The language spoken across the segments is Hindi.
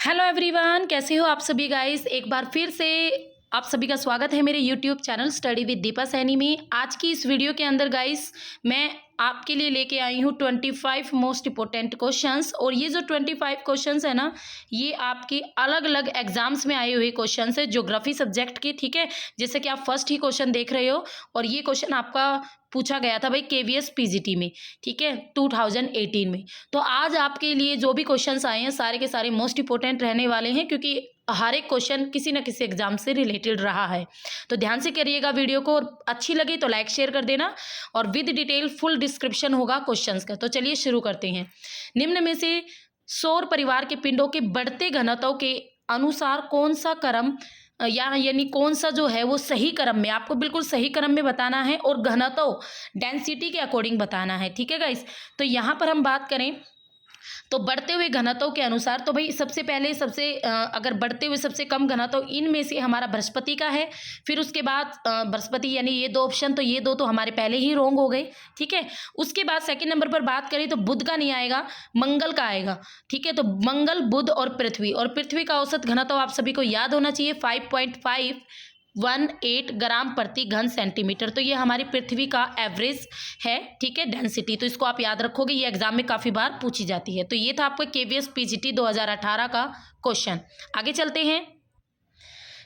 हेलो एवरीवन, कैसे हो आप सभी गाइस। एक बार फिर से आप सभी का स्वागत है मेरे YouTube channel study with Deepa Saini में। आज की इस वीडियो के अंदर गाइस मैं आपके लिए लेके आई हूँ 25 मोस्ट इंपॉर्टेंट क्वेश्चंस। और ये जो 25 क्वेश्चंस है ना, ये आपके अलग अलग एग्जाम्स में आए हुए क्वेश्चंस है ज्योग्राफी सब्जेक्ट के। ठीक है, जैसे कि आप फर्स्ट ही क्वेश्चन देख रहे हो और ये क्वेश्चन आपका पूछा गया था भाई केवीएस पीजीटी में, ठीक है, 2018 में। तो आज आपके लिए जो भी क्वेश्चंस आए हैं सारे के सारे मोस्ट इंपॉर्टेंट रहने वाले हैं, क्योंकि हर एक क्वेश्चन किसी न किसी एग्जाम से रिलेटेड रहा है। तो ध्यान से करिएगा वीडियो को, और अच्छी लगी तो लाइक शेयर कर देना, और विद डिटेल फुल डिस्क्रिप्शन होगा क्वेश्चंस का। तो चलिए शुरू करते हैं। निम्न में से सौर परिवार के पिंडों के बढ़ते घनत्व के अनुसार कौन सा क्रम यानी कौन सा जो है वो सही क्रम में, आपको बिल्कुल सही क्रम में बताना है और घनत्व डेंसिटी के अकॉर्डिंग बताना है। ठीक है गाइस, तो यहाँ पर हम बात करें तो बढ़ते हुए घनत्व के अनुसार, तो भाई सबसे पहले अगर बढ़ते हुए सबसे कम घनत्व इनमें से हमारा बृहस्पति का है। फिर उसके बाद बृहस्पति यानी ये दो ऑप्शन, तो ये दो तो हमारे पहले ही रॉन्ग हो गए। ठीक है, उसके बाद सेकंड नंबर पर बात करें तो बुध का नहीं आएगा, मंगल का आएगा। ठीक है, तो मंगल, बुध और पृथ्वी का औसत घनत्व आप सभी को याद होना चाहिए 5.518 ग्राम प्रति घन सेंटीमीटर। तो ये हमारी पृथ्वी का एवरेज है। ठीक है, डेंसिटी, तो इसको आप याद रखोगे, ये एग्जाम में काफ़ी बार पूछी जाती है। तो ये था आपका केवीएस पीजीटी 2018 का क्वेश्चन। आगे चलते हैं।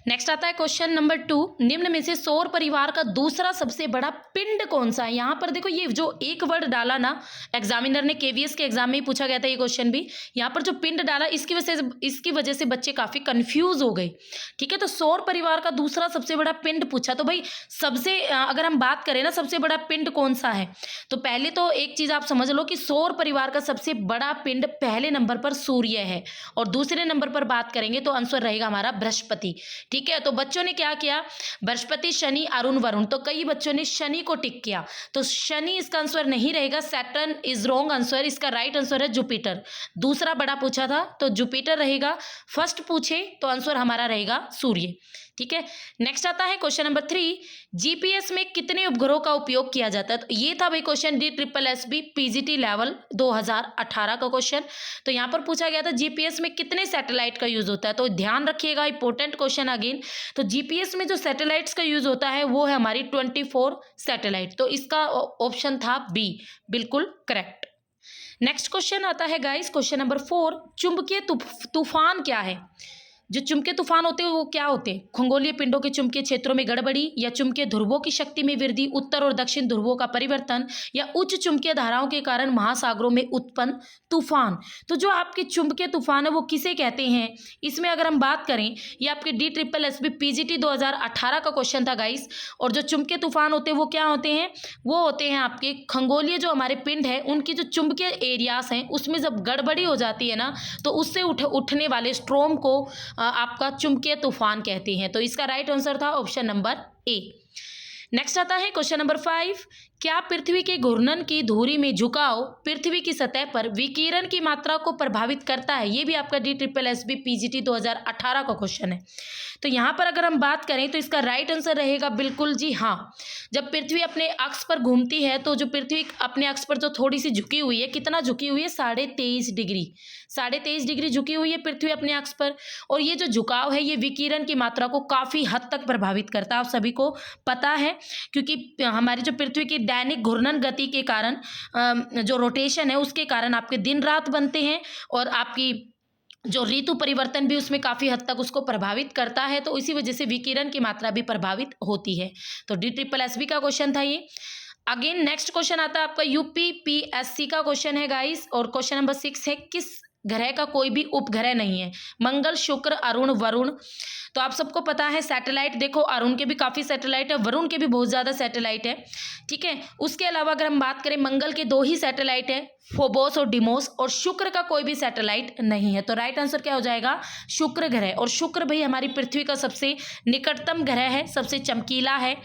नेक्स्ट आता है क्वेश्चन नंबर 2। निम्न में से सौर परिवार का दूसरा सबसे बड़ा पिंड कौन सा है। यहाँ पर देखो, ये जो एक वर्ड डाला ना एग्जामिनर ने, केवीएस के एग्जाम में ही पूछा गया था ये क्वेश्चन भी। यहाँ पर जो पिंड डाला इसकी वजह से बच्चे काफी कंफ्यूज हो गए। ठीक है, तो सौर परिवार का दूसरा सबसे बड़ा पिंड पूछा, तो भाई सबसे अगर हम बात करें ना सबसे बड़ा पिंड कौन सा है, तो पहले तो एक चीज आप समझ लो कि सौर परिवार का सबसे बड़ा पिंड पहले नंबर पर सूर्य है, और दूसरे नंबर पर बात करेंगे तो आंसर रहेगा हमारा बृहस्पति। ठीक है, तो बच्चों ने क्या किया, बृहस्पति, शनि, अरुण, वरुण, तो कई बच्चों ने शनि को टिक किया, तो शनि इसका आंसर नहीं रहेगा। सैटर्न इज रॉन्ग आंसर, इसका राइट आंसर है जुपिटर। दूसरा बड़ा पूछा था तो जुपिटर रहेगा। फर्स्ट पूछे तो आंसर हमारा रहेगा सूर्य। ठीक है, नेक्स्ट आता है क्वेश्चन नंबर 3। जीपीएस में कितने उपग्रहों का उपयोग किया जाता है। तो ये था भाई क्वेश्चन DSSB पीजीटी लेवल 2018 का क्वेश्चन। तो यहाँ पर पूछा गया था जीपीएस में कितने सैटेलाइट का यूज होता है। तो ध्यान रखिएगा, इंपॉर्टेंट क्वेश्चन अगेन। तो जीपीएस में जो सैटेलाइट्स का यूज होता है वो है हमारी 24 सैटेलाइट। तो इसका ऑप्शन था बी, बिल्कुल करेक्ट। नेक्स्ट क्वेश्चन आता है गाइस क्वेश्चन नंबर 4। चुंबकीय तूफान क्या है। जो चुंबकीय तूफान होते हैं वो क्या होते हैं। खगोलीय पिंडों के चुंबकीय क्षेत्रों में गड़बड़ी, या चुंबकीय ध्रुवों की शक्ति में वृद्धि, उत्तर और दक्षिण ध्रुवों का परिवर्तन, या उच्च चुंबकीय धाराओं के कारण महासागरों में उत्पन्न तूफान। तो जो आपके चुंबकीय तूफान है वो किसे कहते हैं। इसमें अगर हम बात करें, ये आपके DSSB पीजीटी 2018 का क्वेश्चन था गाइस। और जो चुंबकीय तूफान होते हैं वो क्या होते हैं, वो होते हैं आपके खगोलीय जो हमारे पिंड है उनकी जो चुंबकीय एरियाज हैं उसमें जब गड़बड़ी हो जाती है ना, तो उससे उठने वाले स्ट्रोम को आपका चुंबकीय तूफान कहते हैं। तो इसका राइट आंसर था ऑप्शन नंबर ए। नेक्स्ट आता है क्वेश्चन नंबर 5। क्या पृथ्वी के घूर्णन की धुरी में झुकाव पृथ्वी की सतह पर विकिरण की मात्रा को प्रभावित करता है। ये भी आपका DSSB पीजीटी 2018 का क्वेश्चन है। तो यहाँ पर अगर हम बात करें तो इसका राइट आंसर रहेगा बिल्कुल जी हाँ। जब पृथ्वी अपने अक्ष पर घूमती है तो जो पृथ्वी अपने अक्ष पर जो थोड़ी सी झुकी हुई है, कितना झुकी हुई है, 23.5 डिग्री, 23.5 डिग्री झुकी हुई है पृथ्वी अपने अक्ष पर। और ये जो झुकाव है ये विकिरण की मात्रा को काफी हद तक प्रभावित करता है, आप सभी को पता है, क्योंकि हमारी जो पृथ्वी की दैनिक घूर्णन गति के कारण जो रोटेशन है उसके कारण आपके दिन रात बनते हैं, और आपकी जो ऋतु परिवर्तन भी उसमें काफी हद तक उसको प्रभावित करता है। तो इसी वजह से विकिरण की मात्रा भी प्रभावित होती है। तो DSSB का क्वेश्चन था ये। अगेन नेक्स्ट क्वेश्चन आता है आपका UPPSC का क्वेश्चन है गाइस, और क्वेश्चन नंबर 6 है किस ग्रह का कोई भी उपग्रह नहीं है। मंगल, शुक्र, अरुण, वरुण। तो आप सबको पता है सैटेलाइट, देखो अरुण के भी काफी सैटेलाइट है, वरुण के भी बहुत ज्यादा सैटेलाइट है। ठीक है, उसके अलावा अगर हम बात करें मंगल के 2 ही सैटेलाइट है, फोबोस और डिमोस, और शुक्र का कोई भी सैटेलाइट नहीं है। तो राइट आंसर क्या हो जाएगा, शुक्र ग्रह। और शुक्र भाई हमारी पृथ्वी का सबसे निकटतम ग्रह है, सबसे चमकीला है,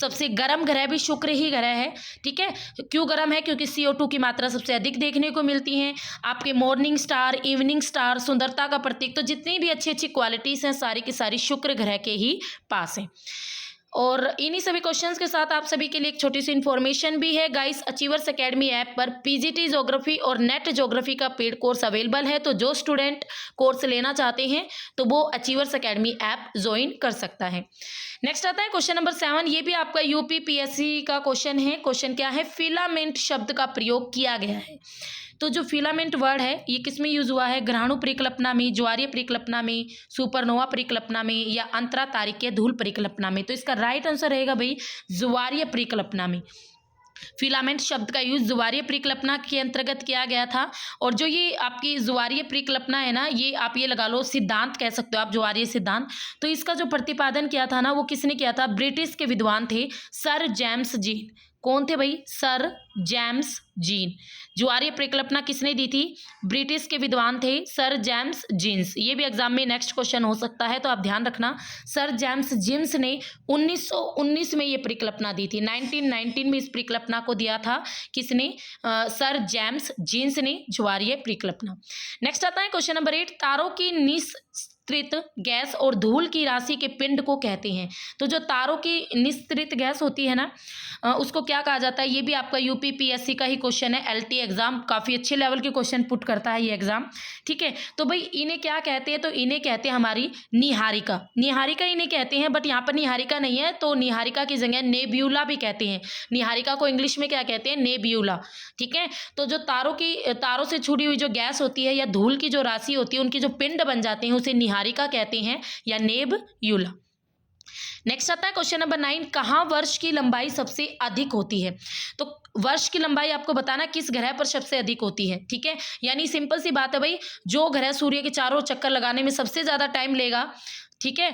सबसे गर्म ग्रह भी शुक्र ही ग्रह है। ठीक है, क्यों गर्म है, क्योंकि CO2 की मात्रा सबसे अधिक देखने को मिलती है। आपके मॉर्निंग स्टार, इवनिंग स्टार, सुंदरता का प्रतीक, तो जितनी भी अच्छी अच्छी क्वालिटीज हैं सारी की सारी शुक्र ग्रह के ही पास है। और इन्हीं सभी क्वेश्चंस के साथ आप सभी के लिए एक छोटी सी इन्फॉर्मेशन भी है गाइस, अचीवर्स एकेडमी ऐप पर पीजीटी ज्योग्राफी और नेट ज्योग्राफी का पेड कोर्स अवेलेबल है। तो जो स्टूडेंट कोर्स लेना चाहते हैं तो वो अचीवर्स एकेडमी ऐप ज्वाइन कर सकता है। नेक्स्ट आता है क्वेश्चन नंबर 7। ये भी आपका यूपी पीएससी का क्वेश्चन है। क्वेश्चन क्या है, फिलामेंट शब्द का प्रयोग किया गया है। तो जो फिलामेंट वर्ड है ये किसमें यूज हुआ है, ग्रहाणु परिकल्पना में, ज्वारीय परिकल्पना में, सुपरनोवा परिकल्पना में या अंतरा तारिकीय धूल परिकल्पना में। तो इसका राइट आंसर रहेगा भाई ज्वारीय परिकल्पना में। फिलामेंट शब्द का यूज ज्वारीय परिकल्पना के अंतर्गत किया गया था। और जो ये आपकी ज्वारीय परिकल्पना है ना, ये आप ये लगा लो सिद्धांत कह सकते हो आप, ज्वारीय सिद्धांत। तो इसका जो प्रतिपादन किया था ना वो किसने किया था, ब्रिटिश के विद्वान थे सर जेम्स जीन। कौन थे भाई, सर जेम्स जीन। ज्वारीय परिकल्पना किसने दी थी, ब्रिटिश के विद्वान थे सर जेम्स जीन्स। ये भी एग्जाम में नेक्स्ट क्वेश्चन हो सकता है तो आप ध्यान रखना। सर जेम्स जीन्स ने 1919 में ये परिकल्पना दी थी। 1919 में इस परिकल्पना को दिया था किसने, सर जेम्स जीन्स ने ज्वारीय परिकल्पना। नेक्स्ट आता है क्वेश्चन नंबर 8। तारों की निस्तृत गैस और धूल की राशि के पिंड को कहते हैं। तो जो तारों की निस्तृत गैस होती है ना उसको क्या कहा जाता है, ये भी आपका यूपी पीएससी का ही क्वेश्चन है। एलटी एग्जाम काफ़ी अच्छे लेवल के क्वेश्चन पुट करता है ये एग्जाम, ठीक है। तो भाई इन्हें क्या कहते हैं, तो इन्हें कहते हैं हमारी निहारिका। निहारिका इन्हें कहते हैं, बट यहाँ पर निहारिका नहीं है तो निहारिका की जगह नेब्यूला भी कहते हैं। निहारिका को इंग्लिश में क्या कहते हैं, नेब्यूला, ठीक है। तो जो तारों से छुड़ी हुई जो गैस होती है या धूल की जो राशि होती है उनके जो पिंड बन जाते हैं उसे निहारिका कहते हैं या नेब्यूला। नेक्स्ट आता है क्वेश्चन नंबर 9। कहाँ वर्ष की लंबाई सबसे अधिक होती है। तो वर्ष की लंबाई आपको बताना किस ग्रह पर सबसे अधिक होती है, ठीक है। यानी सिंपल सी बात है भाई, जो ग्रह सूर्य के चारों चक्कर लगाने में सबसे ज़्यादा टाइम लेगा, ठीक है,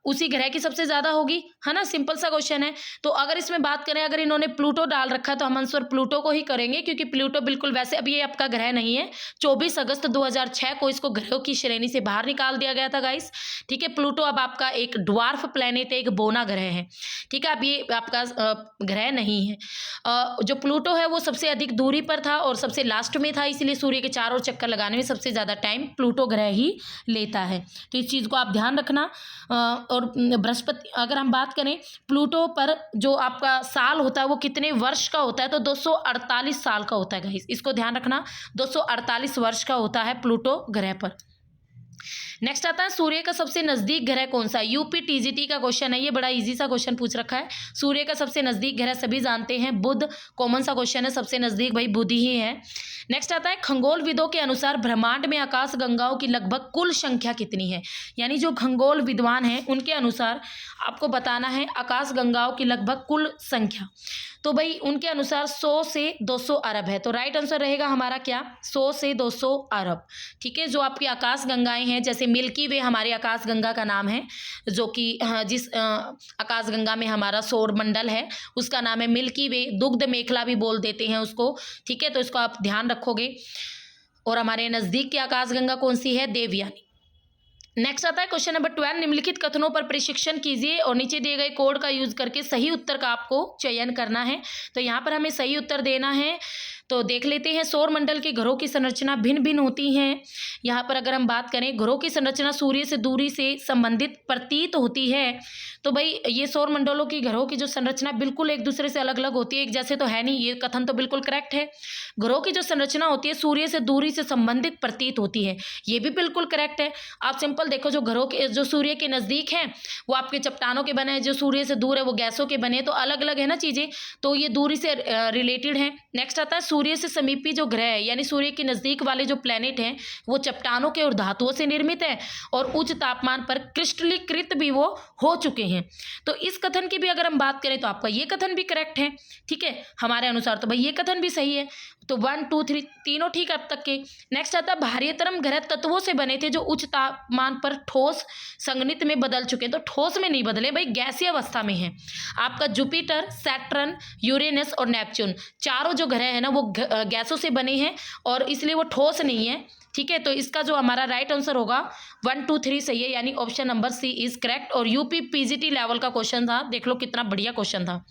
उसी ग्रह की सबसे ज़्यादा होगी, है ना। सिंपल सा क्वेश्चन है। तो अगर इसमें बात करें, अगर इन्होंने प्लूटो डाल रखा है तो हम आंसर प्लूटो को ही करेंगे, क्योंकि प्लूटो बिल्कुल वैसे अभी ये आपका ग्रह नहीं है। 24 अगस्त 2006 को इसको ग्रहों की श्रेणी से बाहर निकाल दिया गया था गाइस, ठीक है। प्लूटो अब आपका एक ड्वार्फ प्लेनेट है, एक बोना ग्रह है, ठीक है। अब ये आपका ग्रह नहीं है। जो प्लूटो है वो सबसे अधिक दूरी पर था और सबसे लास्ट में था, इसलिए सूर्य के चारों चक्कर लगाने में सबसे ज़्यादा टाइम प्लूटो ग्रह ही लेता है। तो इस चीज़ को आप ध्यान रखना। और बृहस्पति, अगर हम बात करें प्लूटो पर जो आपका साल होता है वो कितने वर्ष का होता है, तो 248 साल का होता है गाइस, इसको ध्यान रखना। 248 वर्ष का होता है प्लूटो ग्रह पर। नेक्स्ट आता है सूर्य का सबसे नजदीक ग्रह कौन सा। यूपी टीजीटी का क्वेश्चन है, ये बड़ा इजी सा क्वेश्चन पूछ रखा है। सूर्य का सबसे नजदीक ग्रह सभी जानते हैं, बुध। कॉमन सा क्वेश्चन है, सबसे नजदीक भाई बुध ही है। नेक्स्ट आता है खगोलविदों के अनुसार ब्रह्मांड में आकाश गंगाओं की लगभग कुल संख्या कितनी है। यानी जो खगोल विद्वान हैं उनके अनुसार आपको बताना है आकाश गंगाओं की लगभग कुल संख्या। तो भाई उनके अनुसार 100 से 200 अरब है। तो राइट आंसर रहेगा हमारा क्या, 100 से 200 अरब, ठीक है। जो आपकी आकाश गंगाएं हैं, जैसे मिल्की वे हमारी आकाश गंगा का नाम है, जो कि जिस आकाश गंगा में हमारा सौर मंडल है उसका नाम है मिल्की वे। दुग्ध मेखला भी बोल देते हैं उसको, ठीक है। तो इसको आप ध्यान रखोगे। और हमारे नज़दीक की आकाश गंगा कौन सी है, देवयानी। नेक्स्ट आता है क्वेश्चन नंबर 12। निम्नलिखित कथनों पर प्रशिक्षण कीजिए और नीचे दिए गए कोड का यूज करके सही उत्तर का आपको चयन करना है। तो यहाँ पर हमें सही उत्तर देना है। तो देख लेते हैं, सौर मंडल के ग्रहों की संरचना भिन्न भिन्न होती हैं। यहाँ पर अगर हम बात करें, ग्रहों की संरचना सूर्य से दूरी से संबंधित प्रतीत होती है। तो भाई ये सौर मंडलों की ग्रहों की जो संरचना बिल्कुल एक दूसरे से अलग अलग होती है, एक जैसे तो है नहीं, ये कथन तो बिल्कुल करेक्ट है। ग्रहों की जो संरचना होती है सूर्य से दूरी से संबंधित प्रतीत होती है, ये भी बिल्कुल करेक्ट है। आप सिंपल देखो, जो ग्रहों के जो सूर्य के नज़दीक हैं वो आपके चट्टानों के बने हैं, जो सूर्य से दूर है वो गैसों के बने हैं। तो अलग अलग है ना चीज़ें, तो ये दूरी से रिलेटेड है। नेक्स्ट आता है सूर्य से समीपी जो ग्रह है, यानी सूर्य के नज़दीक वाले जो प्लैनेट हैं वो चट्टानों के और धातुओं से निर्मित है और उच्च तापमान पर क्रिस्टलीकृत भी वो हो चुके हैं। तो इस कथन की भी अगर हम बात करें तो आपका ये कथन भी करेक्ट है, ठीक है, हमारे अनुसार। तो भाई ये कथन भी सही है। तो 1 2 3 तीनों ठीक अब तक के। नेक्स्ट आता है भारीतरम ग्रह तत्वों से बने थे जो उच्च तापमान पर ठोस संघनित में बदल चुके हैं। तो ठोस में नहीं बदले भाई, गैसीय अवस्था में है। आपका जुपिटर, सैटर्न, यूरेनस और नेपच्यून, चारों जो ग्रह है ना वो गैसों से बने हैं और इसलिए वो ठोस नहीं है, ठीक है। तो इसका जो हमारा राइट आंसर होगा 1 2 3 सही है, यानी option number C is correct. और यूपी पीजीटी लेवल का क्वेश्चन था, देख लो कितना बढ़िया क्वेश्चन था।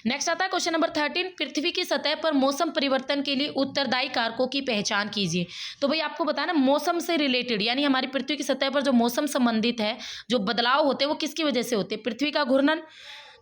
नेक्स्ट आता है क्वेश्चन नंबर 13, पृथ्वी की सतह पर मौसम परिवर्तन के लिए उत्तरदायी कारकों की पहचान कीजिए। तो भाई आपको बताना मौसम से रिलेटेड, यानी हमारी पृथ्वी की सतह पर जो मौसम संबंधित है, जो बदलाव होते हैं वो किसकी वजह से होते हैं? पृथ्वी का घूर्णन।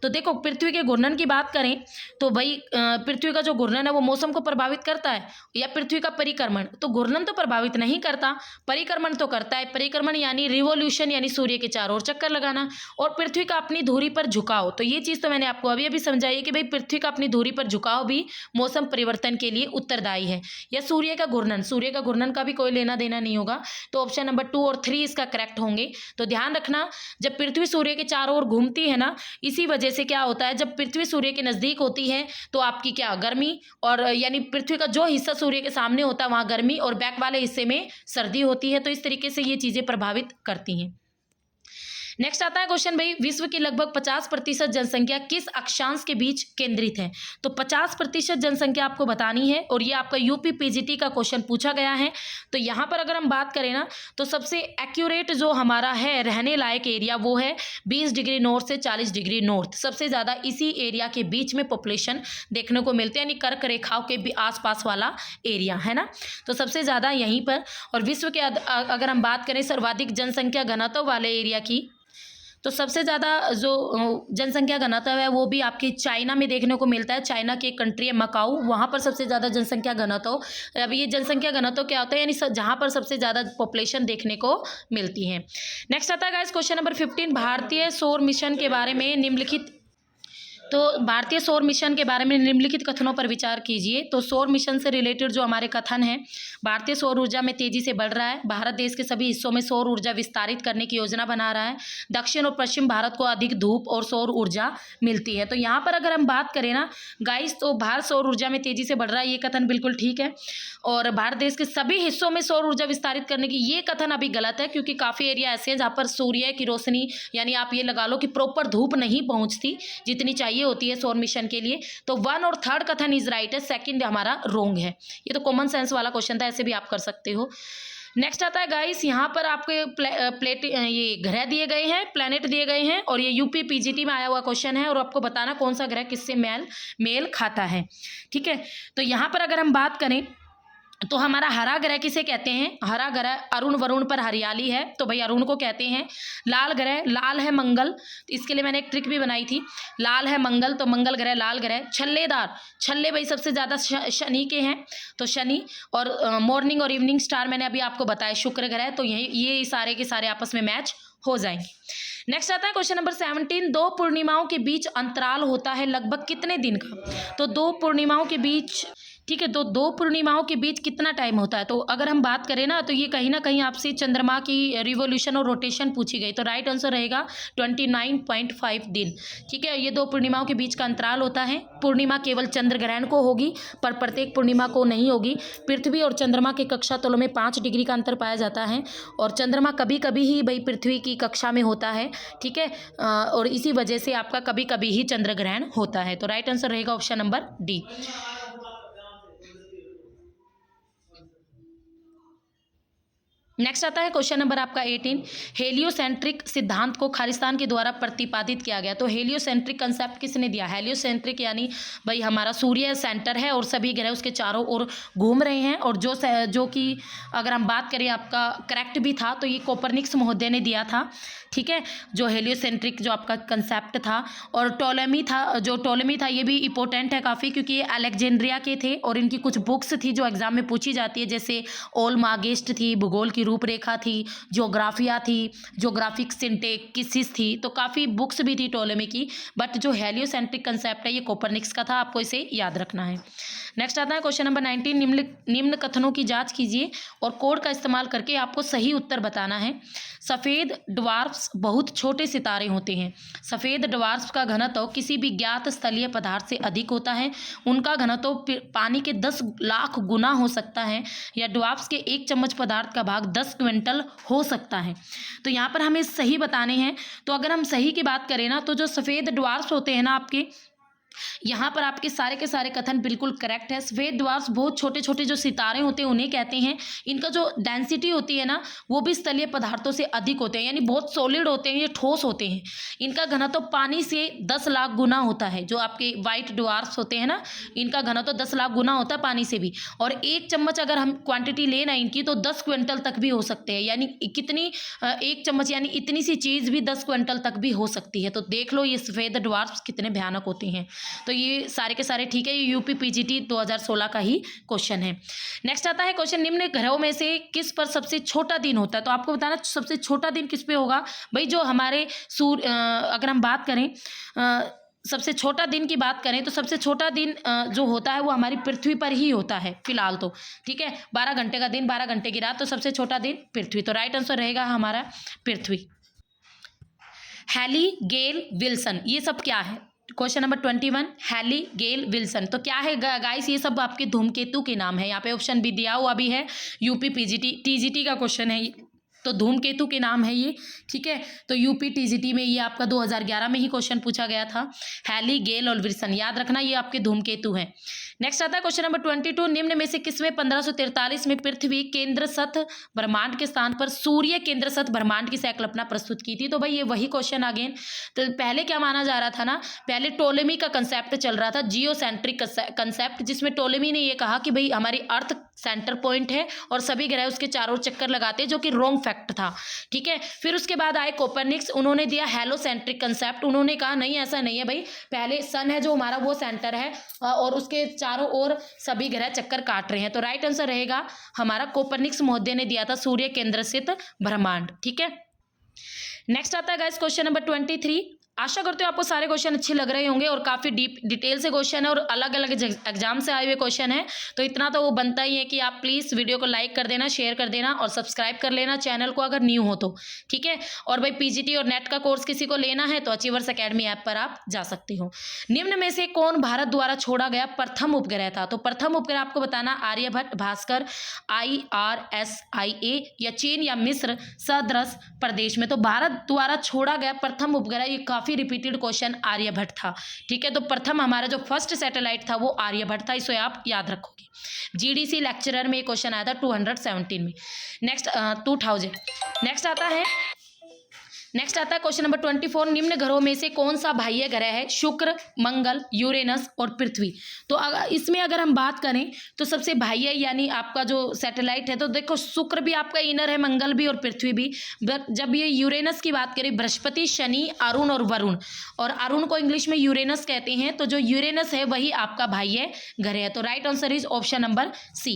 तो देखो पृथ्वी के घूर्णन की बात करें तो भाई पृथ्वी का जो घूर्णन है वो मौसम को प्रभावित करता है, या पृथ्वी का परिक्रमण? तो घूर्णन तो प्रभावित नहीं करता, परिक्रमण तो करता है। परिक्रमण यानी रिवोल्यूशन, यानी सूर्य के चारों ओर चक्कर लगाना। और पृथ्वी का अपनी धुरी पर झुकाव, तो ये चीज़ तो मैंने आपको अभी अभी समझाई है कि भाई पृथ्वी का अपनी धुरी पर झुकाव भी मौसम परिवर्तन के लिए उत्तरदायी है। या सूर्य का घूर्णन, सूर्य का घूर्णन का भी कोई लेना देना नहीं होगा। तो ऑप्शन नंबर 2 और 3 इसका करेक्ट होंगे। तो ध्यान रखना, जब पृथ्वी सूर्य के चारों ओर घूमती है ना, इसी वजह से क्या होता है, जब पृथ्वी सूर्य के नजदीक होती है तो आपकी क्या गर्मी, और यानी पृथ्वी का जो हिस्सा सूर्य के सामने होता है वहां गर्मी, और बैक वाले हिस्से में सर्दी होती है। तो इस तरीके से ये चीजें प्रभावित करती हैं। नेक्स्ट आता है क्वेश्चन भाई, विश्व की लगभग 50% जनसंख्या किस अक्षांश के बीच केंद्रित है? तो 50% जनसंख्या आपको बतानी है, और ये आपका यूपी पीजीटी का क्वेश्चन पूछा गया है। तो यहाँ पर अगर हम बात करें ना, तो सबसे एक्यूरेट जो हमारा है रहने लायक एरिया वो है 20 डिग्री नॉर्थ से 40 डिग्री नॉर्थ। सबसे ज़्यादा इसी एरिया के बीच में पॉपुलेशन देखने को मिलते हैं, यानी कर्क रेखाओं के भी आसपास वाला एरिया है ना। तो सबसे ज़्यादा यहीं पर। और विश्व के अगर हम बात करें सर्वाधिक जनसंख्या घनत्व वाले एरिया की, तो सबसे ज़्यादा जो जनसंख्या घनत्व है वो भी आपकी चाइना में देखने को मिलता है। चाइना की एक कंट्री है मकाऊ, वहाँ पर सबसे ज़्यादा जनसंख्या घनत्व। अब ये जनसंख्या घनत्व क्या होता है, यानी जहाँ पर सबसे ज़्यादा पॉपुलेशन देखने को मिलती है। नेक्स्ट आता है गाइस क्वेश्चन नंबर 15, भारतीय सौर मिशन के बारे में निम्नलिखित, तो भारतीय सौर मिशन के बारे में निम्नलिखित कथनों पर विचार कीजिए। तो सौर मिशन से रिलेटेड जो हमारे कथन हैं, भारतीय सौर ऊर्जा में तेजी से बढ़ रहा है, भारत देश के सभी हिस्सों में सौर ऊर्जा विस्तारित करने की योजना बना रहा है, दक्षिण और पश्चिम भारत को अधिक धूप और सौर ऊर्जा मिलती है। तो यहाँ पर अगर हम बात करें ना गाइस, तो भारत सौर ऊर्जा में तेजी से बढ़ रहा है, ये कथन बिल्कुल ठीक है। और भारत देश के सभी हिस्सों में सौर ऊर्जा विस्तारित करने की, ये कथन अभी गलत है, क्योंकि काफ़ी एरिया ऐसे हैं जहाँ पर सूर्य की रोशनी, यानी आप ये लगा लो कि प्रॉपर धूप नहीं पहुँचती जितनी चाहिए होती है सौर मिशन के लिए। तो 1 और 3rd कथन इज राइट है, 2nd हमारा रोंग है। ये तो कॉमन सेंस वाला क्वेश्चन था, ऐसे भी आप कर सकते हो। नेक्स्ट आता है गाइस, यहाँ पर आपके ये ग्रह दिए गए हैं, प्लैनेट दिए गए हैं, और ये यूपी पीजीटी में आया हुआ क्वेश्चन है, और आपको बताना कौन सा ग्रह किससे मेल खाता है। ठीक है, तो यहाँ पर अगर हम बात करें तो हमारा हरा ग्रह किसे कहते हैं? हरा ग्रह अरुण वरुण पर हरियाली है, तो भाई अरुण को कहते हैं। लाल ग्रह, लाल है मंगल, इसके लिए मैंने एक ट्रिक भी बनाई थी, लाल है मंगल, तो मंगल ग्रह लाल ग्रह। छल्लेदार, छल्ले भाई सबसे ज़्यादा शनि के हैं, तो शनि। और मॉर्निंग और इवनिंग स्टार मैंने अभी आपको बताया शुक्र ग्रह। तो ये सारे के सारे आपस में मैच हो जाएंगे। नेक्स्ट आता है क्वेश्चन नंबर 17, 2 पूर्णिमाओं के बीच अंतराल होता है लगभग कितने दिन का? तो 2 पूर्णिमाओं के बीच, ठीक है, तो 2 पूर्णिमाओं के बीच कितना टाइम होता है? तो अगर हम बात करें ना, तो ये कहीं ना कहीं आपसे चंद्रमा की रिवोल्यूशन और रोटेशन पूछी गई, तो राइट आंसर रहेगा 29.5 दिन। ठीक है, ये 2 पूर्णिमाओं के बीच का अंतराल होता है। पूर्णिमा केवल चंद्र ग्रहण को होगी, पर प्रत्येक पूर्णिमा को नहीं होगी। पृथ्वी और चंद्रमा के कक्षा तलों में 5 डिग्री का अंतर पाया जाता है, और चंद्रमा कभी कभी ही भाई पृथ्वी की कक्षा में होता है। ठीक है, और इसी वजह से आपका कभी कभी ही चंद्र ग्रहण होता है। तो राइट आंसर रहेगा ऑप्शन नंबर डी। नेक्स्ट आता है क्वेश्चन नंबर आपका 18, हेलियोसेंट्रिक सिद्धांत को खालिस्तान के द्वारा प्रतिपादित किया गया। तो हेलियोसेंट्रिक कंसेप्ट किसने दिया? हेलियोसेंट्रिक यानी भाई हमारा सूर्य सेंटर है और सभी ग्रह उसके चारों ओर घूम रहे हैं, और जो कि अगर हम बात करें आपका करेक्ट भी था, तो ये कोपरनिकस महोदय ने दिया था। ठीक है, जो हेलियोसेंट्रिक जो आपका कंसेप्ट था। और टोलेमी था, ये भी इंपॉर्टेंट है काफ़ी, क्योंकि ये अलेक्जेंड्रिया के थे, और इनकी कुछ बुक्स थी जो एग्जाम में पूछी जाती है, जैसे ओल्मागेस्ट थी, भूगोल की रूपरेखा थी, ज्योग्राफिया थी, ज्योग्राफिक सिंटेक्सिस थी, तो काफ़ी बुक्स भी थी टोलेमी की। बट जो हेलियोसेंट्रिक कंसेप्ट है ये कोपरनिकस का था, आपको इसे याद रखना है। नेक्स्ट आता है क्वेश्चन नंबर 19, निम्न कथनों की जांच कीजिए और कोड का इस्तेमाल करके आपको सही उत्तर बताना है। सफ़ेद ड्वार्फ्स बहुत छोटे सितारे होते हैं। सफ़ेद ड्वार्फ्स का घनत्व किसी भी ज्ञात स्थलीय पदार्थ से अधिक होता है। उनका घनत्व पानी के 10 लाख गुना हो सकता है, या ड्वार्फ्स के 1 चम्मच पदार्थ का भाग 10 क्विंटल हो सकता है। तो यहाँ पर हमें सही बताने हैं। तो अगर हम सही की बात करें ना, तो जो सफ़ेद ड्वार्फ्स होते हैं ना आपके, यहाँ पर आपके सारे के सारे कथन बिल्कुल करेक्ट है। सफेद ड्वार्फ्स बहुत छोटे छोटे जो सितारे होते हैं उन्हें कहते हैं। इनका जो डेंसिटी होती है ना वो भी स्थलीय पदार्थों से अधिक होते हैं, यानी बहुत सॉलिड होते हैं, ये ठोस होते हैं। इनका घनत्व तो पानी से 10 लाख गुना होता है। जो आपके वाइट ड्वार्फ्स होते हैं ना, इनका घनत्व तो 10 लाख गुना होता है पानी से भी। और 1 चम्मच अगर हम क्वांटिटी लेना इनकी तो 10 क्विंटल तक भी हो सकते हैं, यानी कितनी 1 चम्मच यानी इतनी सी चीज़ भी 10 क्विंटल तक भी हो सकती है। तो देख लो ये सफ़ेद ड्वार्फ्स कितने भयानक होते हैं। तो ये सारे के सारे ठीक है, ये यूपी पीजीटी 2016 का ही क्वेश्चन है। नेक्स्ट आता है क्वेश्चन, निम्न ग्रहों में से किस पर सबसे छोटा दिन होता है? तो आपको बताना सबसे छोटा दिन किस पे होगा भाई। जो हमारे सूर्य अगर हम बात करें सबसे छोटा दिन की बात करें तो सबसे छोटा दिन जो होता है वो हमारी पृथ्वी पर ही होता है फिलहाल तो, ठीक है। 12 घंटे का दिन 12 घंटे की रात, तो सबसे छोटा दिन पृथ्वी। तो राइट आंसर रहेगा हमारा पृथ्वी। हैली गेल विल्सन, ये सब क्या है? क्वेश्चन नंबर 21, हैली गेल विल्सन तो क्या है गाइस? ये सब आपके धूमकेतु के नाम है। यहाँ पे ऑप्शन भी दिया हुआ भी है, यूपी पीजीटी टीजीटी का क्वेश्चन है, तो धूमकेतु के नाम है ये, ठीक है। तो यूपी टीजीटी में ये आपका 2011 में ही क्वेश्चन पूछा गया था। हैली गेल और विल्सन याद रखना, ये आपके धूमकेतु हैं। नेक्स्ट आता है क्वेश्चन नंबर 22, निम्न में से किसमें 1543 में पृथ्वी केंद्रस्थ ब्रह्मांड के स्थान पर सूर्य केंद्रस्थ ब्रह्मांड की संकल्पना प्रस्तुत की थी? तो भाई ये वही क्वेश्चन अगेन। तो पहले क्या माना जा रहा था ना, पहले टोलेमी का कंसेप्ट चल रहा था, जियोसेंट्रिक कंसेप्ट, जिसमें टोलेमी ने ये कहा कि भाई हमारी अर्थ सेंटर पॉइंट है और सभी ग्रह उसके चारों चक्कर लगाते हैं, जो कि रॉन्ग फैक्ट था, ठीक है। फिर उसके बाद आए कोपरनिक्स, उन्होंने दिया हेलोसेंट्रिक कंसेप्ट। उन्होंने कहा नहीं ऐसा नहीं है भाई, पहले सन है जो हमारा वो सेंटर है और उसके चारों ओर सभी ग्रह चक्कर काट रहे हैं। तो राइट आंसर रहेगा हमारा कोपरनिक्स महोदय ने दिया था सूर्य केंद्र स्थित ब्रह्मांड, ठीक है। नेक्स्ट आता है गाइस क्वेश्चन नंबर 23। आशा करते हो आपको सारे क्वेश्चन अच्छे लग रहे होंगे और काफ़ी डीप डिटेल से क्वेश्चन है और अलग अलग एग्जाम से आए हुए क्वेश्चन है। तो इतना तो वो बनता ही है कि आप प्लीज़ वीडियो को लाइक कर देना, शेयर कर देना और सब्सक्राइब कर लेना चैनल को अगर न्यू हो तो, ठीक है। और भाई पीजीटी और नेट का कोर्स किसी को लेना है तो अचीवर्स एकेडमी ऐप पर आप जा सकते हो। निम्न में से कौन भारत द्वारा छोड़ा गया प्रथम उपग्रह था? तो प्रथम उपग्रह आपको बताना आर्यभट्ट, भास्कर, IRSIA या चीन या मिस्र सदृश प्रदेश में। तो भारत द्वारा छोड़ा गया प्रथम उपग्रह, ये काफ़ी रिपीटेड क्वेश्चन आर्यभट्ट था, ठीक है। तो प्रथम हमारा जो फर्स्ट सैटेलाइट था वो आर्यभट्ट था, इसे आप याद रखोगे। जीडीसी लेक्चरर में क्वेश्चन आया था 217 में। नेक्स्ट 2000। नेक्स्ट आता है क्वेश्चन नंबर 24, निम्न ग्रहों में से कौन सा बाह्य ग्रह है? शुक्र, मंगल, यूरेनस और पृथ्वी। तो इसमें अगर हम बात करें तो सबसे बाह्य यानी आपका जो सैटेलाइट है, तो देखो शुक्र भी आपका इनर है, मंगल भी और पृथ्वी भी। जब ये यूरेनस की बात करें, बृहस्पति, शनि, अरुण और वरुण, और अरुण को इंग्लिश में यूरेनस कहते हैं। तो जो यूरेनस है वही आपका बाह्य ग्रह है। तो right answer is option number C.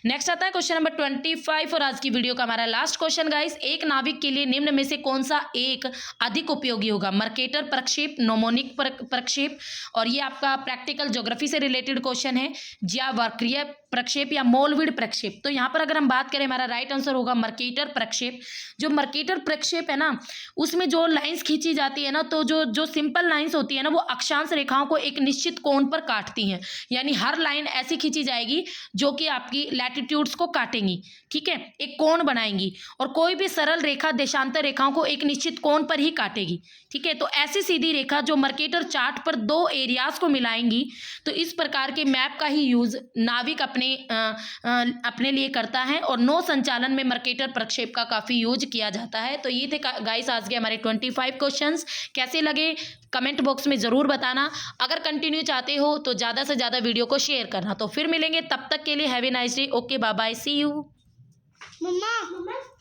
Next आता है क्वेश्चन नंबर 25 और आज की वीडियो का हमारा लास्ट क्वेश्चन गाइस, एक नाविक के लिए निम्न में से कौन सा एक अधिक उपयोगी होगा? मर्केटर प्रक्षेप, नोमोनिक प्रक्षेप, और ये आपका प्रैक्टिकल ज्योग्राफी से रिलेटेड क्वेश्चन है, ज्यावर्क्रीय प्रक्षेप या मोलविड प्रक्षेप। तो यहाँ पर अगर हम बात करें हमारा राइट आंसर होगा मर्केटर प्रक्षेप। जो मर्केटर प्रक्षेप है ना, उसमें जो लाइंस खींची जाती है ना, तो जो सिंपल लाइंस होती है ना वो अक्षांश रेखाओं को एक निश्चित कोण पर काटती हैं, यानी हर लाइन ऐसी खींची जाएगी जो कि आपकी लैटिट्यूड्स को काटेंगी, ठीक है, एक कोण बनाएंगी। और कोई भी सरल रेखा देशांतर रेखाओं को एक निश्चित कोण पर ही काटेगी, ठीक है। तो ऐसी सीधी रेखा जो मर्केटर चार्ट पर दो एरियाज को मिलाएंगी। तो इस प्रकार के मैप का ही यूज नाविक अपने लिए करता है और नौ संचालन में मर्केटर प्रक्षेप का काफ़ी यूज किया जाता है। तो ये थे गाइस आज के हमारे 25 क्वेश्चंस। कैसे लगे कमेंट बॉक्स में ज़रूर बताना। अगर कंटिन्यू चाहते हो तो ज़्यादा से ज़्यादा वीडियो को शेयर करना। तो फिर मिलेंगे, तब तक के लिए have a nice day. Okay, bye bye, see you. Mamma